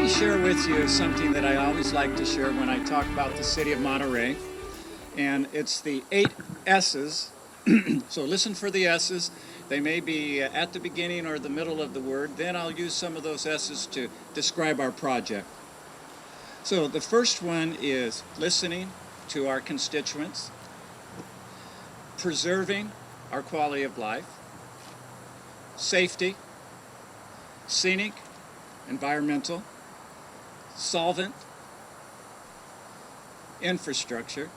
me share with you something that I always like to share when I talk about the City of Monterey, and it's the 8 S's. So listen for the S's. They may be at the beginning or the middle of the word. Then I'll use some of those S's to describe our project. So the first one is listening to our constituents, preserving our quality of life, safety, scenic, environmental, solvent, infrastructure,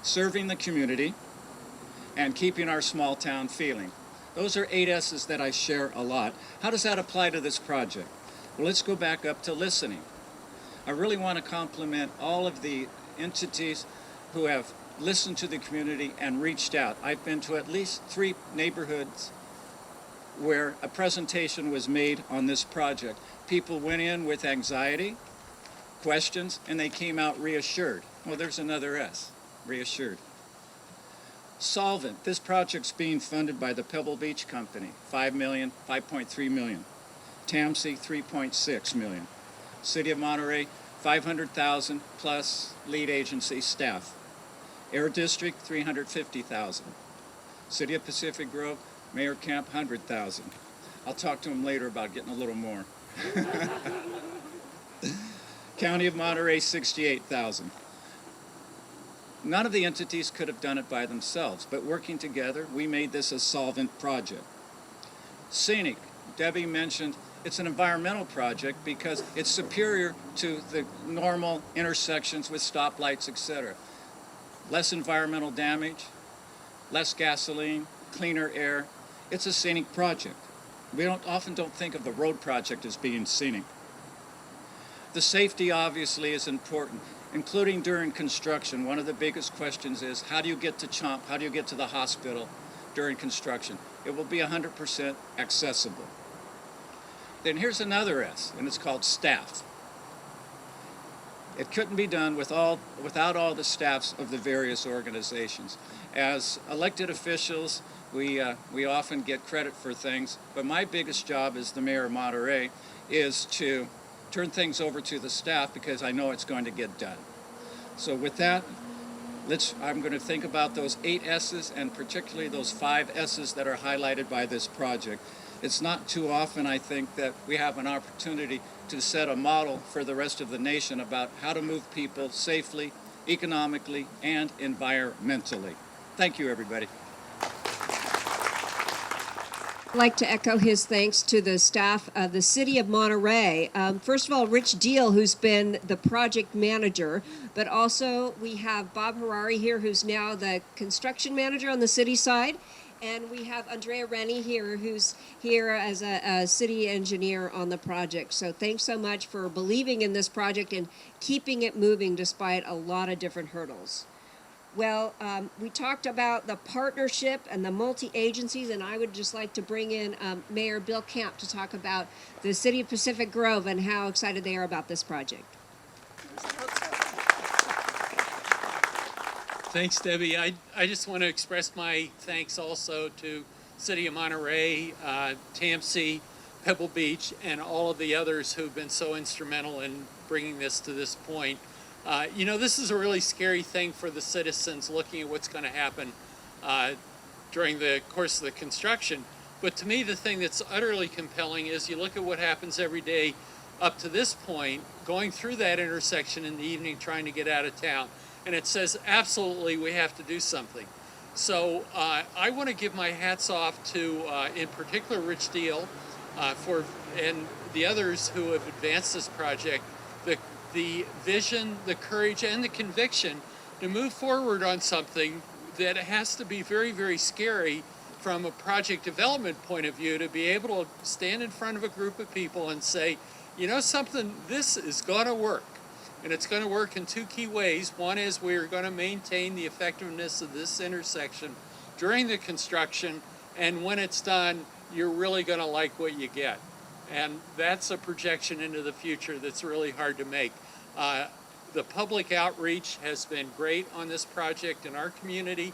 serving the community, and keeping our small town feeling. Those are 8 S's that I share a lot. How does that apply to this project? Well, let's go back up to listening. I really want to compliment all of the entities who have listened to the community and reached out. I've been to at least 3 neighborhoods where a presentation was made on this project. People went in with anxiety, questions, and they came out reassured. Well, there's another S, reassured. Solvent. This project's being funded by the Pebble Beach Company, $5 million, $5.3 million. TAMC, $3.6 million. City of Monterey, $500,000 plus lead agency staff. Air District, $350,000. City of Pacific Grove, Mayor Camp, $100,000. I'll talk to him later about getting a little more. County of Monterey, $68,000. None of the entities could have done it by themselves, but working together, we made this a solvent project. Scenic, Debbie mentioned, it's an environmental project because it's superior to the normal intersections with stoplights, etc. Less environmental damage, less gasoline, cleaner air. It's a scenic project. We often don't think of the road project as being scenic. The safety obviously is important, including during construction. One of the biggest questions is, how do you get to CHOMP? How do you get to the hospital during construction? It will be 100% accessible. Then here's another S, and it's called staff. It couldn't be done without all the staffs of the various organizations. As elected officials, we often get credit for things, but my biggest job as the mayor of Monterey is to turn things over to the staff because I know it's going to get done. So with that, I'm going to think about those 8 S's and particularly those 5 S's that are highlighted by this project. It's not too often, I think, that we have an opportunity to set a model for the rest of the nation about how to move people safely, economically, and environmentally. Thank you, everybody. I'd like to echo his thanks to the staff of the City of Monterey. First of all, Rich Deal, who's been the project manager, but also we have Bob Harari here, who's now the construction manager on the city side. And we have Andrea Rennie here, who's here as a city engineer on the project. So thanks so much for believing in this project and keeping it moving despite a lot of different hurdles. Well, we talked about the partnership and the multi-agencies, and I would just like to bring in Mayor Bill Camp to talk about the City of Pacific Grove and how excited they are about this project. Thanks, Debbie. I just want to express my thanks also to City of Monterey, TAMC, Pebble Beach, and all of the others who've been so instrumental in bringing this to this point. This is a really scary thing for the citizens looking at what's going to happen during the course of the construction. But to me, the thing that's utterly compelling is you look at what happens every day up to this point, going through that intersection in the evening, trying to get out of town. And it says, absolutely, we have to do something. So I want to give my hats off to, in particular, Rich Deal and the others who have advanced this project, the vision, the courage, and the conviction to move forward on something that has to be very, very scary from a project development point of view, to be able to stand in front of a group of people and say, you know something, this is going to work. And it's going to work in 2 key ways. One is we're going to maintain the effectiveness of this intersection during the construction, and when it's done, you're really going to like what you get. And that's a projection into the future that's really hard to make. The public outreach has been great on this project in our community.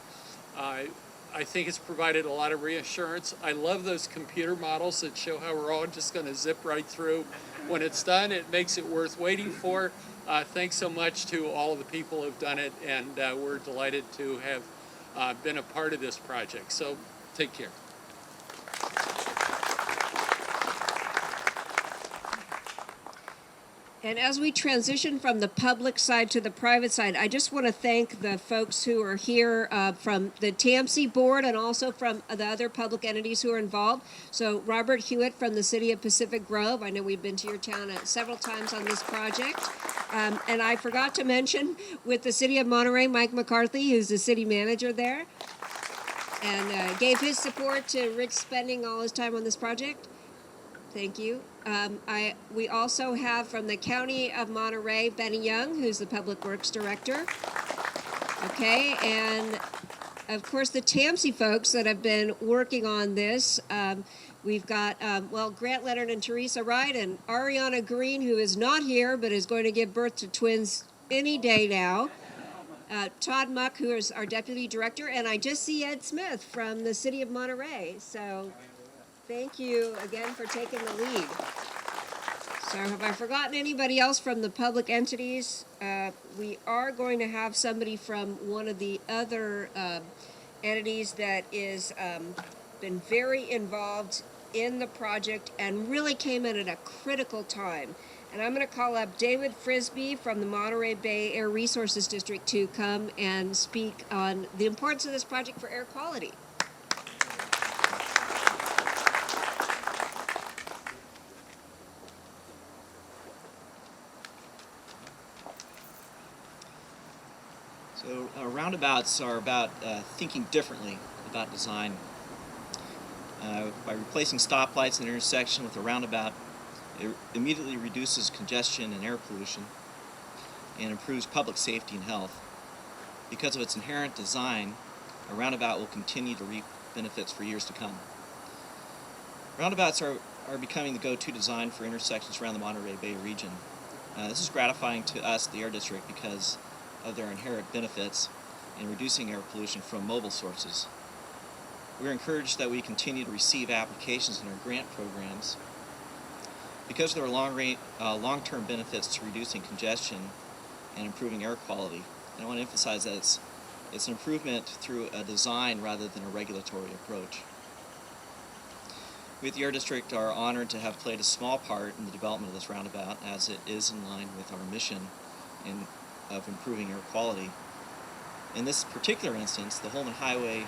I think it's provided a lot of reassurance. I love those computer models that show how we're all just going to zip right through. When it's done, it makes it worth waiting for. Thanks so much to all of the people who've done it, and we're delighted to have been a part of this project. So take care. And as we transition from the public side to the private side, I just want to thank the folks who are here from the TAMC board and also from the other public entities who are involved. So Robert Hewitt from the City of Pacific Grove. I know we've been to your town several times on this project. And I forgot to mention with the City of Monterey, Mike McCarthy, who's the city manager there, and gave his support to Rich spending all his time on this project. Thank you. We also have from the County of Monterey, Benny Young, who's the Public Works Director. Okay, and of course the TAMC folks that have been working on this. We've got, Grant Leonard and Teresa Wright and Ariana Green, who is not here but is going to give birth to twins any day now. Todd Muck, who is our Deputy Director, and I just see Ed Smith from the City of Monterey. So thank you again for taking the lead. So have I forgotten anybody else from the public entities? We are going to have somebody from one of the other entities that is been very involved in the project and really came in at a critical time. And I'm going to call up David Frisbee from the Monterey Bay Air Resources District to come and speak on the importance of this project for air quality. So roundabouts are about thinking differently about design. By replacing stoplights in an intersection with a roundabout, it immediately reduces congestion and air pollution and improves public safety and health. Because of its inherent design, a roundabout will continue to reap benefits for years to come. Roundabouts are becoming the go-to design for intersections around the Monterey Bay region. This is gratifying to us, the Air District, because of their inherent benefits in reducing air pollution from mobile sources. We're encouraged that we continue to receive applications in our grant programs because of their long-term benefits to reducing congestion and improving air quality. And I want to emphasize that it's an improvement through a design rather than a regulatory approach. We at the Air District are honored to have played a small part in the development of this roundabout, as it is in line with our mission of improving air quality. In this particular instance, the Holman Highway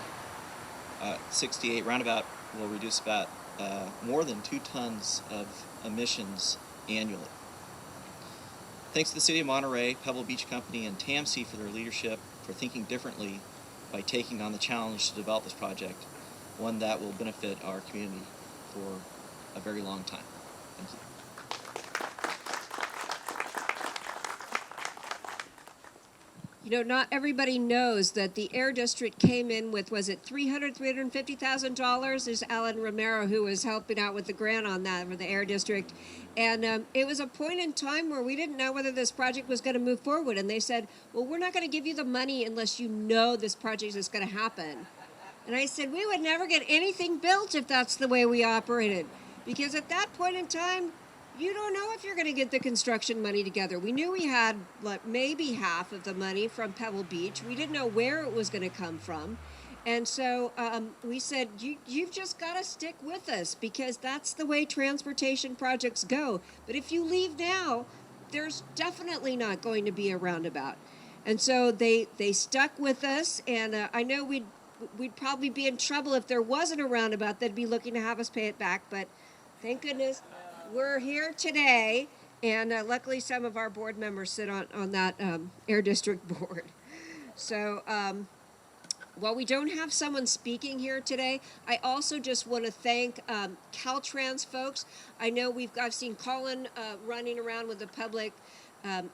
68 roundabout will reduce about more than 2 tons of emissions annually. Thanks to the City of Monterey, Pebble Beach Company, and TAMC for their leadership, for thinking differently by taking on the challenge to develop this project, one that will benefit our community for a very long time. Thank you. You know, not everybody knows that the Air District came in with, was it $350,000? There's Alan Romero, who was helping out with the grant on that for the Air District. And it was a point in time where we didn't know whether this project was going to move forward. And they said, well, we're not going to give you the money unless you know this project is going to happen. And I said, we would never get anything built if that's the way we operated. Because at that point in time, you don't know if you're going to get the construction money together. We knew we had like maybe half of the money from Pebble Beach. We didn't know where it was going to come from. And so we said, you've just got to stick with us, because that's the way transportation projects go. But if you leave now, there's definitely not going to be a roundabout. And so they stuck with us. And I know we'd probably be in trouble if there wasn't a roundabout. They'd be looking to have us pay it back. But thank goodness we're here today, and luckily some of our board members sit on that Air District board. So while we don't have someone speaking here today, I also just want to thank Caltrans folks. I know I've seen Colin running around with the public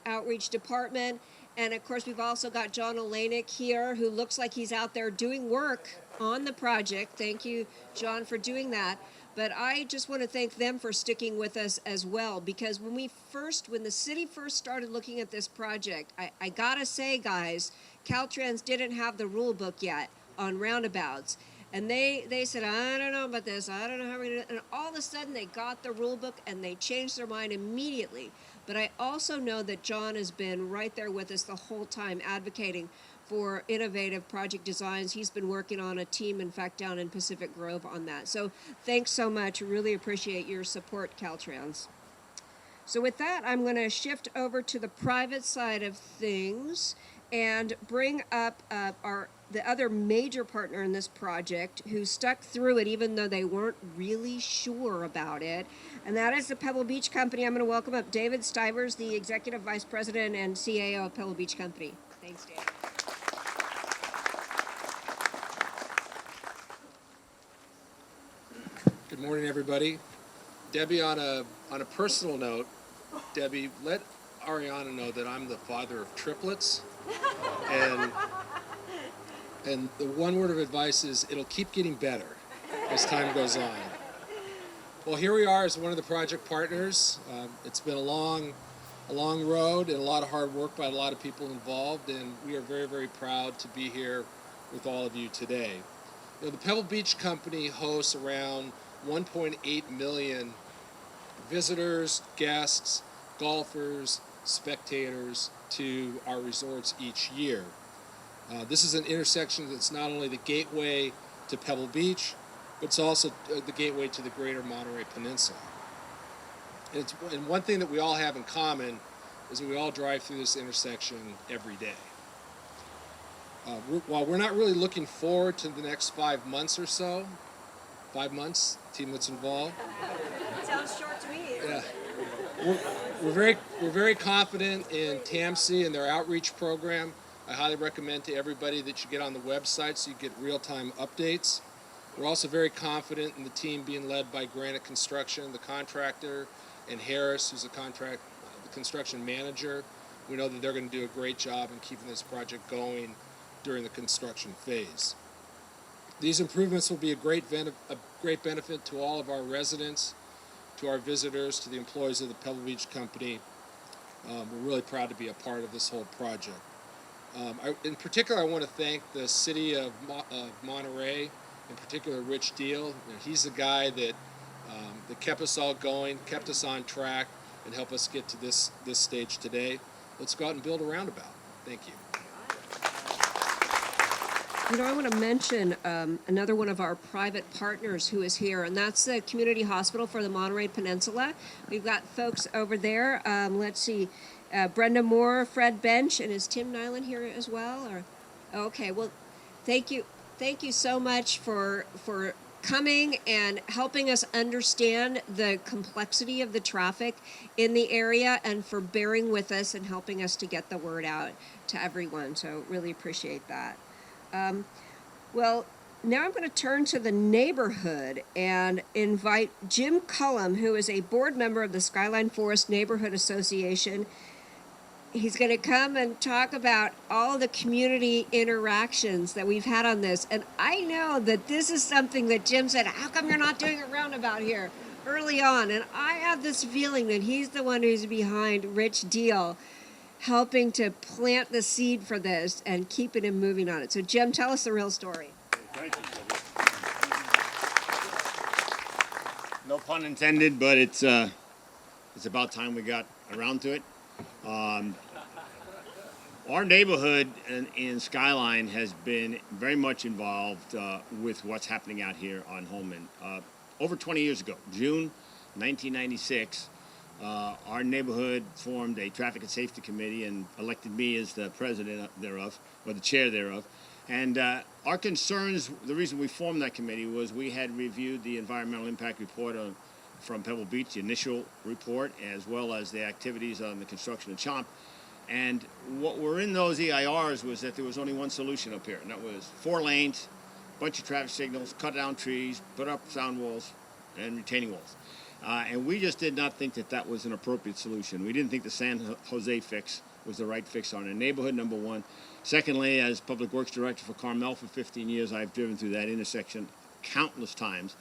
outreach department, and of course we've also got John Olenek here, who looks like he's out there doing work on the project. Thank you, John, for doing that. But I just want to thank them for sticking with us as well, because when the city first started looking at this project, I gotta say, guys, Caltrans didn't have the rule book yet. on roundabouts. And they said, I don't know about this. I don't know how we're going to. And all of a sudden, they got the rule book and they changed their mind immediately. But I also know that John has been right there with us the whole time, advocating for innovative project designs. He's been working on a team, in fact, down in Pacific Grove on that. So thanks so much. Really appreciate your support, Caltrans. So with that, I'm going to shift over to the private side of things and bring up the other major partner in this project who stuck through it even though they weren't really sure about it, and that is the Pebble Beach Company. I'm going to welcome up David Stivers, the Executive Vice President and CAO of Pebble Beach Company. Thanks, David. Good morning, everybody. Debbie, on a personal note, Debbie, let Ariana know that I'm the father of triplets, and the one word of advice is it'll keep getting better as time goes on. Well, here we are as one of the project partners. It's been a long road and a lot of hard work by a lot of people involved, and we are very, very proud to be here with all of you today. You know, the Pebble Beach Company hosts around 1.8 million visitors, guests, golfers, spectators to our resorts each year. This is an intersection that's not only the gateway to Pebble Beach, but it's also the gateway to the greater Monterey Peninsula. And one thing that we all have in common is that we all drive through this intersection every day. While we're not really looking forward to the next 5 months or so, 5 months, team that's involved. Sounds short to me. Yeah. We're very confident in TAMC and their outreach program. I highly recommend to everybody that you get on the website so you get real-time updates. We're also very confident in the team being led by Granite Construction, the contractor, and Harris, who's the construction manager. We know that they're going to do a great job in keeping this project going during the construction phase. These improvements will be a great benefit to all of our residents, to our visitors, to the employees of the Pebble Beach Company. We're really proud to be a part of this whole project. In particular, I want to thank the City of Monterey, in particular Rich Deal. He's the guy that kept us all going, kept us on track, and helped us get to this stage today. Let's go out and build a roundabout. Thank you. You know, I want to mention another one of our private partners who is here, and that's the Community Hospital for the Monterey Peninsula. We've got folks over there. Let's see, Brenda Moore, Fred Bench, and is Tim Nyland here as well? Or okay, well, thank you so much for coming and helping us understand the complexity of the traffic in the area, and for bearing with us and helping us to get the word out to everyone. So really appreciate that. Well, now I'm going to turn to the neighborhood and invite Jim Cullum, who is a board member of the Skyline Forest Neighborhood Association. He's going to come and talk about all the community interactions that we've had on this. And I know that this is something that Jim said, how come you're not doing a roundabout here early on? And I have this feeling that he's the one who's behind Rich Deal, helping to plant the seed for this and keeping him moving on it. So Jim, tell us the real story. Thank you, Debbie. No pun intended, but it's about time we got around to it. Our neighborhood in Skyline has been very much involved with what's happening out here on Holman. Over 20 years ago, June 1996, our neighborhood formed a traffic and safety committee and elected me as the president thereof, or the chair thereof. And our concerns, the reason we formed that committee was we had reviewed the environmental impact report from Pebble Beach, the initial report, as well as the activities on the construction of Chomp. And what were in those EIRs was that there was only one solution up here, and that was 4 lanes, bunch of traffic signals, cut down trees, put up sound walls, and retaining walls. And we just did not think that that was an appropriate solution. We didn't think the San Jose fix was the right fix on a neighborhood, number one. Secondly, as Public Works Director for Carmel for 15 years, I've driven through that intersection countless times.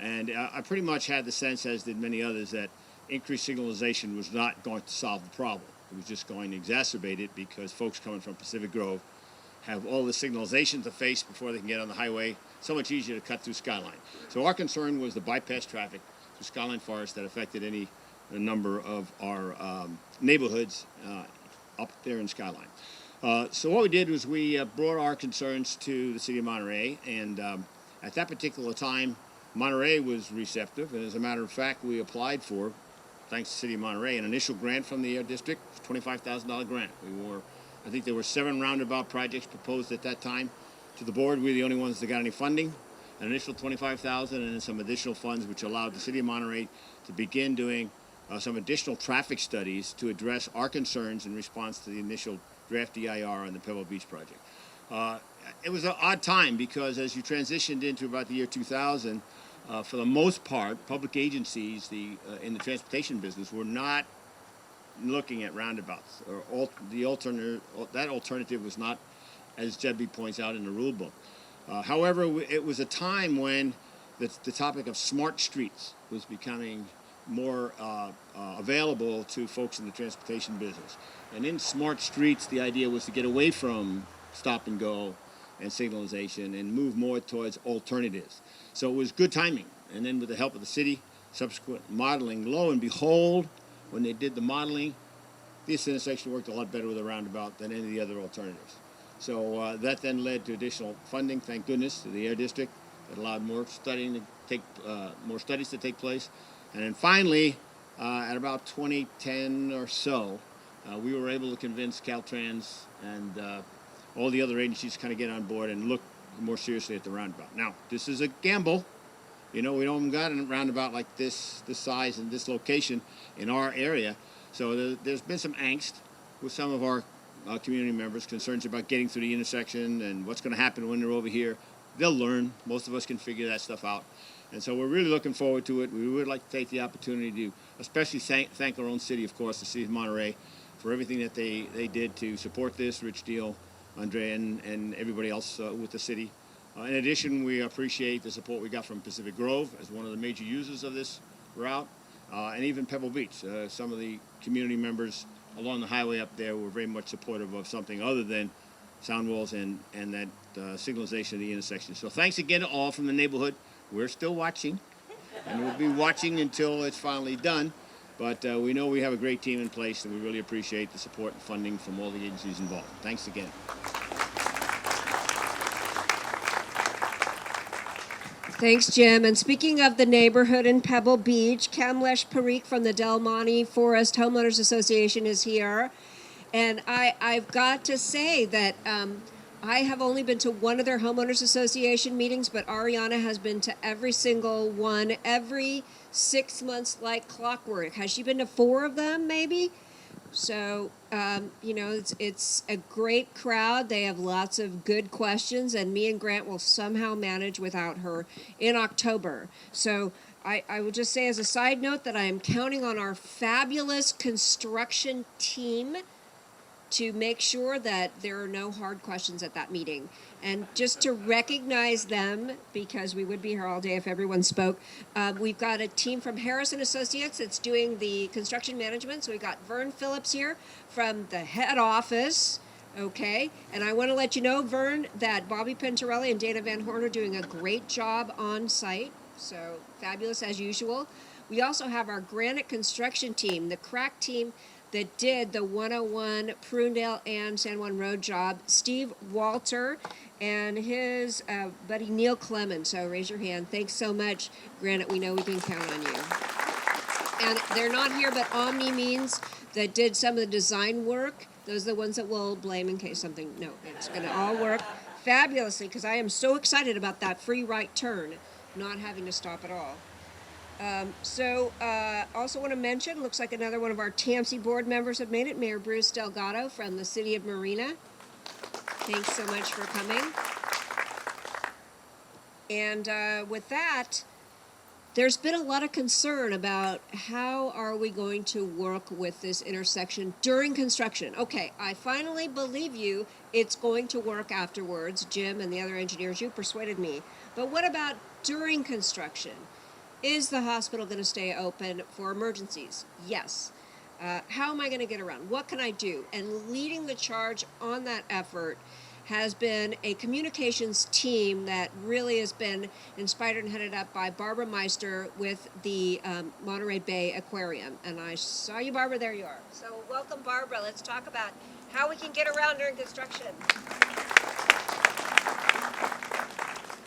And I pretty much had the sense, as did many others, that increased signalization was not going to solve the problem. It was just going to exacerbate it because folks coming from Pacific Grove have all the signalization to face before they can get on the highway. So much easier to cut through Skyline. So our concern was the bypass traffic through Skyline Forest that affected a number of our neighborhoods up there in Skyline. So what we did was we brought our concerns to the City of Monterey, and at that particular time, Monterey was receptive, and as a matter of fact, we applied for, thanks to the City of Monterey, an initial grant from the district, $25,000 grant. I think there were 7 roundabout projects proposed at that time to the board. We were the only ones that got any funding, an initial $25,000, and then some additional funds, which allowed the City of Monterey to begin doing some additional traffic studies to address our concerns in response to the initial draft DIR on the Pebble Beach project. It was an odd time because as you transitioned into about the year 2000, for the most part, public agencies in the transportation business were not looking at roundabouts. That alternative was not, as Debbie points out, in the rule book. However, it was a time when the topic of smart streets was becoming more available to folks in the transportation business. And in smart streets, the idea was to get away from stop and go and signalization and move more towards alternatives. So it was good timing. And then with the help of the city, subsequent modeling, lo and behold, when they did the modeling, this intersection worked a lot better with a roundabout than any of the other alternatives. So that then led to additional funding, thank goodness, to the Air District. That allowed more studies to take place. And then finally, at about 2010 or so, we were able to convince Caltrans and all the other agencies to kind of get on board and look more seriously at the roundabout. Now, this is a gamble. You know, we don't got a roundabout like this size and this location in our area. So there's been some angst with some of our community members, concerns about getting through the intersection and what's going to happen when they're over here. They'll learn. Most of us can figure that stuff out. And so we're really looking forward to it. We would like to take the opportunity to especially thank our own city, of course, the City of Monterey, for everything that they did to support this, Rich Deal, Andre, and everybody else with the city. In addition, we appreciate the support we got from Pacific Grove as one of the major users of this route, and even Pebble Beach. Some of the community members along the highway up there were very much supportive of something other than sound walls and that signalization of the intersection. So thanks again to all from the neighborhood. We're still watching, and we'll be watching until it's finally done. But we know we have a great team in place, and we really appreciate the support and funding from all the agencies involved. Thanks again. Thanks, Jim. And speaking of the neighborhood in Pebble Beach, Kamlesh Parikh from the Del Monte Forest Homeowners Association is here. And I've got to say that I have only been to one of their Homeowners Association meetings, but Ariana has been to every single one, every 6 months like clockwork. Has she been to 4 of them, maybe? So, you know, it's a great crowd. They have lots of good questions, and me and Grant will somehow manage without her in October. So I would just say as a side note that I am counting on our fabulous construction team to make sure that there are no hard questions at that meeting. And just to recognize them, because we would be here all day if everyone spoke, we've got a team from Harris & Associates that's doing the construction management. So we've got Vern Phillips here from the head office, okay? And I want to let you know, Vern, that Bobby Pintarelli and Dana Van Horn are doing a great job on site. So fabulous as usual. We also have our Granite construction team, the crack team that did the 101 Prunedale and San Juan Road job, Steve Walter and his buddy Neil Clemens. So raise your hand. Thanks so much, Granite. We know we can count on you. And they're not here, but Omni Means that did some of the design work. Those are the ones that we'll blame in case something, no, it's going to all work fabulously because I am so excited about that free right turn, not having to stop at all. Also want to mention, looks like another one of our TAMC board members have made it, Mayor Bruce Delgado from the City of Marina. Thanks so much for coming. And with that, there's been a lot of concern about how are we going to work with this intersection during construction. Okay, I finally believe you. It's going to work afterwards. Jim and the other engineers, you persuaded me. But what about during construction? Is the hospital going to stay open for emergencies? Yes. How am I going to get around? What can I do? And leading the charge on that effort has been a communications team that really has been inspired and headed up by Barbara Meister with the Monterey Bay Aquarium. And I saw you, Barbara. There you are. So welcome, Barbara. Let's talk about how we can get around during construction.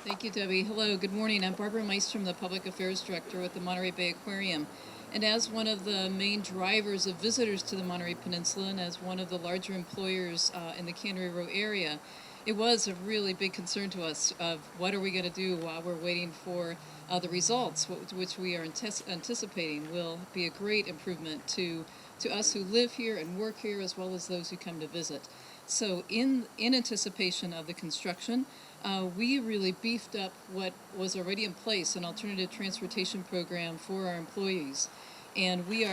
Thank you, Debbie. Hello, good morning. I'm Barbara Meister, the Public Affairs Director with the Monterey Bay Aquarium. And as one of the main drivers of visitors to the Monterey Peninsula and as one of the larger employers in the Cannery Row area, it was a really big concern to us of what are we going to do while we're waiting for the results, which we are anticipating will be a great improvement to us who live here and work here, as well as those who come to visit. So in anticipation of the construction, we really beefed up what was already in place, an alternative transportation program for our employees. And we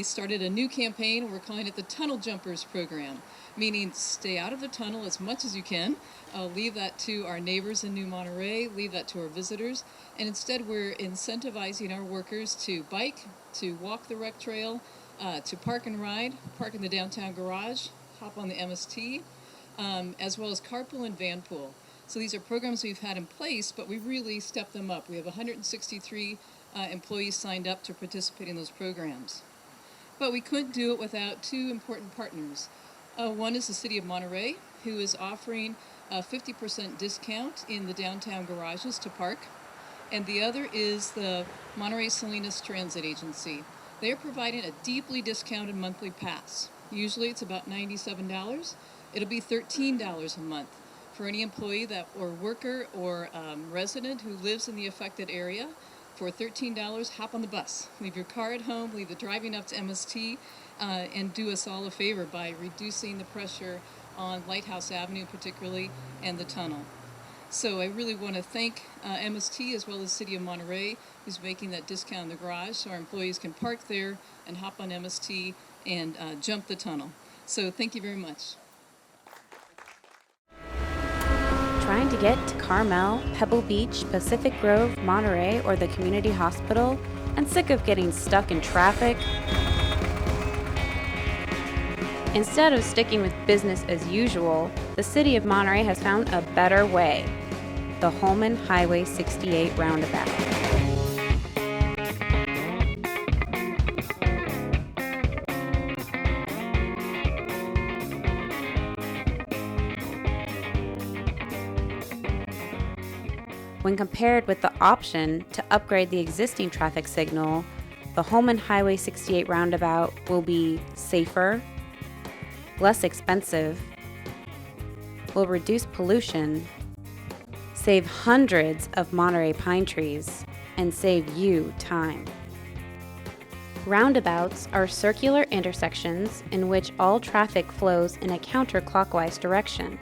started a new campaign. We're calling it the Tunnel Jumpers Program, meaning stay out of the tunnel as much as you can. Leave that to our neighbors in New Monterey, leave that to our visitors. And instead we're incentivizing our workers to bike, to walk the rec trail, to park and ride, park in the downtown garage, hop on the MST, as well as carpool and vanpool. So these are programs we've had in place, but we really stepped them up. We have 163 employees signed up to participate in those programs. But we couldn't do it without two important partners. One is the City of Monterey, who is offering a 50% discount in the downtown garages to park. And the other is the Monterey Salinas Transit Agency. They're providing a deeply discounted monthly pass. Usually it's about $97. It'll be $13 a month for any employee or worker or resident who lives in the affected area. For $13, hop on the bus. Leave your car at home, leave the driving up to MST, and do us all a favor by reducing the pressure on Lighthouse Avenue particularly and the tunnel. So I really want to thank MST as well as City of Monterey, who's making that discount in the garage so our employees can park there and hop on MST and jump the tunnel. So thank you very much. Trying to get to Carmel, Pebble Beach, Pacific Grove, Monterey, or the community hospital, and sick of getting stuck in traffic? Instead of sticking with business as usual, the City of Monterey has found a better way: the Holman Highway 68 Roundabout. When compared with the option to upgrade the existing traffic signal, the Holman Highway 68 Roundabout will be safer, less expensive, will reduce pollution, save hundreds of Monterey pine trees, and save you time. Roundabouts are circular intersections in which all traffic flows in a counterclockwise direction.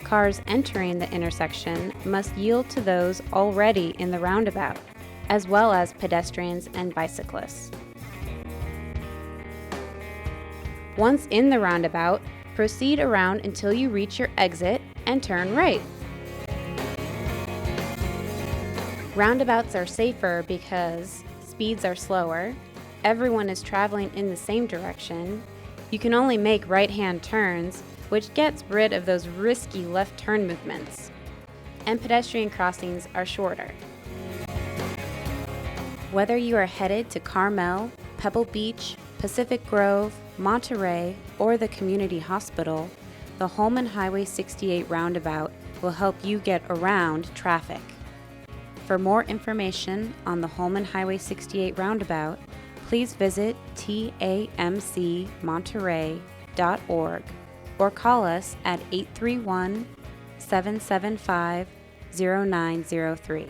Cars entering the intersection must yield to those already in the roundabout, as well as pedestrians and bicyclists. Once in the roundabout, proceed around until you reach your exit and turn right. Roundabouts are safer because speeds are slower, everyone is traveling in the same direction, you can only make right-hand turns, which gets rid of those risky left turn movements, and pedestrian crossings are shorter. Whether you are headed to Carmel, Pebble Beach, Pacific Grove, Monterey, or the community hospital, the Holman Highway 68 Roundabout will help you get around traffic. For more information on the Holman Highway 68 Roundabout, please visit tamcmonterey.org or call us at 831-775-0903.